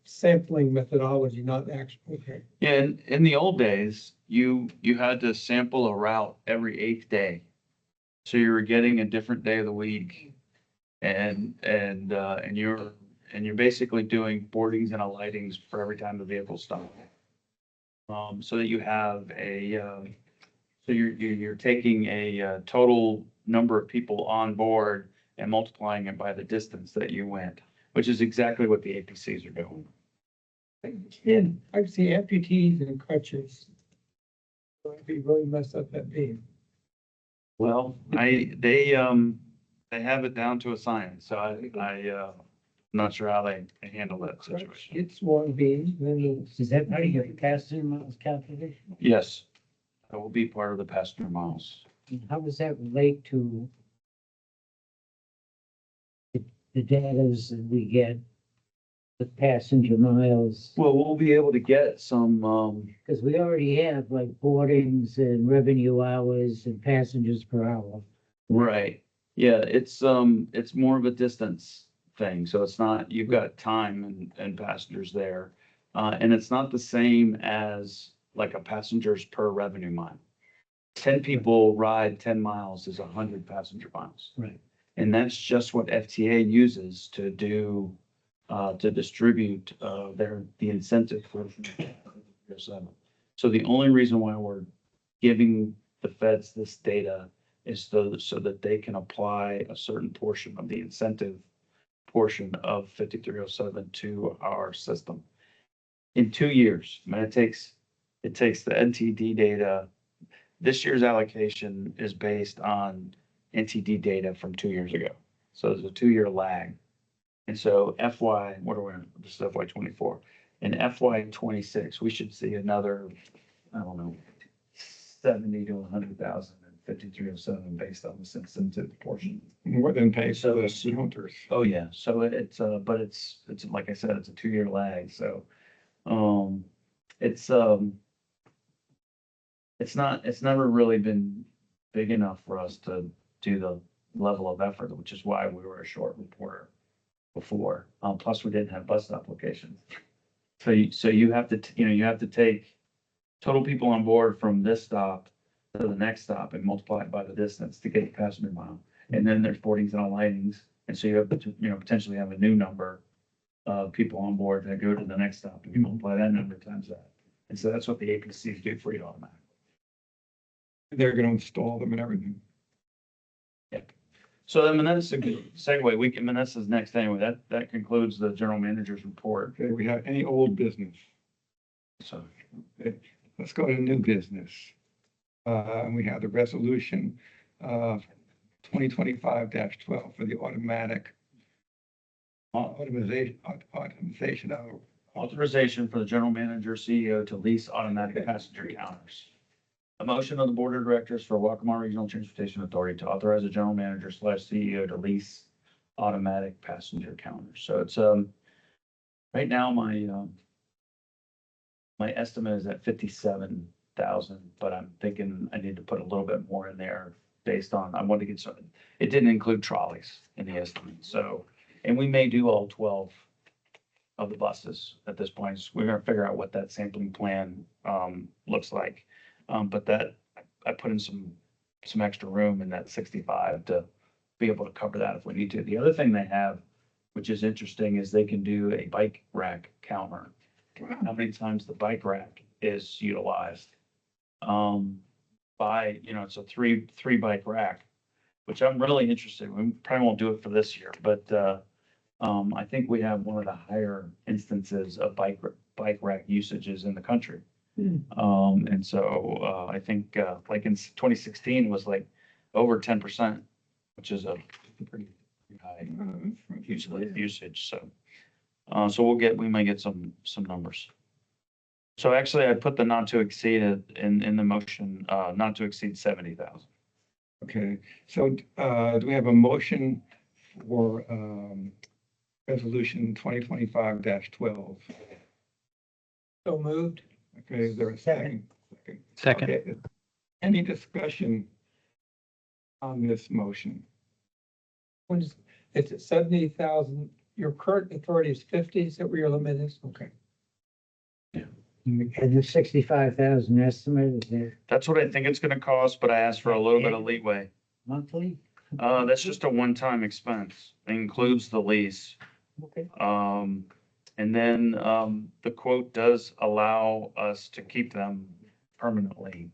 sampling methodology, not actual, okay. Yeah, in the old days, you had to sample a route every 8th day. So you were getting a different day of the week. And you're basically doing boardings and alightings for every time the vehicle stopped. So that you have so you're taking a total number of people on board and multiplying it by the distance that you went, which is exactly what the APCs are doing. And I've seen amputees and crutches. So if you really mess up that beam. Well, they have it down to a science, so I'm not sure how they handle that situation. It's one beam, then Is that part of your passenger miles calculation? Yes, that will be part of the passenger miles. And how does that relate to the datas that we get, the passenger miles? Well, we'll be able to get some, Because we already have like boardings and revenue hours and passengers per hour. right. Yeah, it's more of a distance thing. So it's not, you've got time and passengers there. And it's not the same as like a passengers per revenue mile. 10 people ride 10 miles is 100 passenger miles. Right. And that's just what FTA uses to do, to distribute, the incentive for. So the only reason why we're giving the feds this data is so that they can apply a certain portion of the incentive portion of 5307 to our system. In 2 years, I mean, it takes the NTD data. This year's allocation is based on NTD data from 2 years ago. So there's a 2-year lag. And so what are we in? This is FY 24. In FY 26, we should see another, I don't know, 70 to 100,000 in 5307 based on this incentive portion. More than pay for So- the counters. Oh, yeah. So but it's like I said, it's a 2-year lag. So, it's never really been big enough for us to do the level of effort, which is why we were a short reporter before. Plus we didn't have bus stop locations. So you have to, you have to take total people on board from this stop to the next stop and multiply it by the distance to get the passenger mile. And then there's boardings and alightings. And so you have to, potentially have a new number of people on board that go to the next stop and you multiply that number times that. And so that's what the APCs do for you automatically. They're gonna install them and everything. So I mean, that's a good segue. That's the next thing. That concludes the general manager's report. Okay, we have any old business? So, Let's go to new business. And we have the resolution, 2025-12 for the automation of authorization for the general manager CEO to lease automatic passenger counters. A motion of the board of directors for Waccamaw Regional Transportation Authority to authorize the general manager / CEO to lease automatic passenger counters. So it's, right now, my estimate is at 57,000, but I'm thinking I need to put a little bit more in there based on, I want to get some, it didn't include trolleys in the estimate. So, and we may do all 12 of the buses at this point. So we're gonna figure out what that sampling plan, looks like. But that, I put in some extra room in that 65 to be able to cover that if we need to. The other thing they have, which is interesting, is they can do a bike rack counter. How many times the bike rack is utilized. It's a three bike rack, which I'm really interested. We probably won't do it for this year, but I think we have one of the higher instances of bike rack usages in the country. And so I think like in 2016 was like over 10%, which is a pretty high usage. So we might get some numbers. So actually I put the not to exceed in the motion, not to exceed 70,000. Okay, so do we have a motion for resolution 2025-12? so moved. Okay, is there a second? Second. Okay. Any discussion on this motion? It's at 70,000. Your current authority is 50. Is that where your limit is? Okay. And the 65,000 estimate, is it That's what I think it's gonna cost, but I asked for a little bit of leeway. monthly? That's just a one-time expense. It includes the lease. Okay. And then, the quote does allow us to keep them permanently,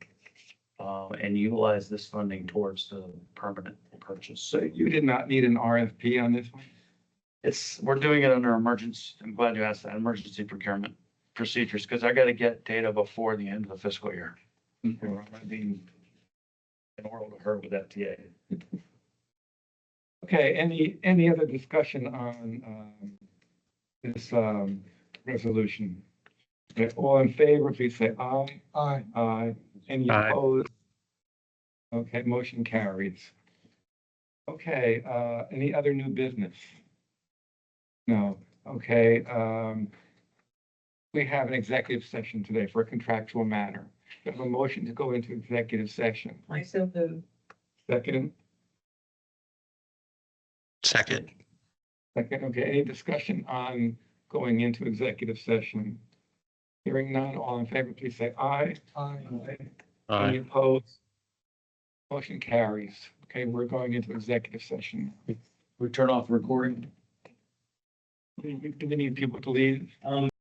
and utilize this funding towards the permanent purchase. So you did not need an RFP on this one? We're doing it under emergency, I'm glad you asked that, emergency procurement procedures, because I gotta get data before the end of the fiscal year. Or I'm gonna be in oral to her with FTA. Okay, any other discussion on this resolution? Okay, all in favor, please say aye. Aye. Aye. Any Aye. opposed? Okay, motion carries. Okay, any other new business? No, okay, we have an executive session today for a contractual matter. We have a motion to go into executive session. I so moved. Second, Second. okay, any discussion on going into executive session? Hearing none, all in favor, please say aye. Aye. Any opposed? Motion carries. Okay, we're going into executive session. We turn off the recording. Do we need people to leave?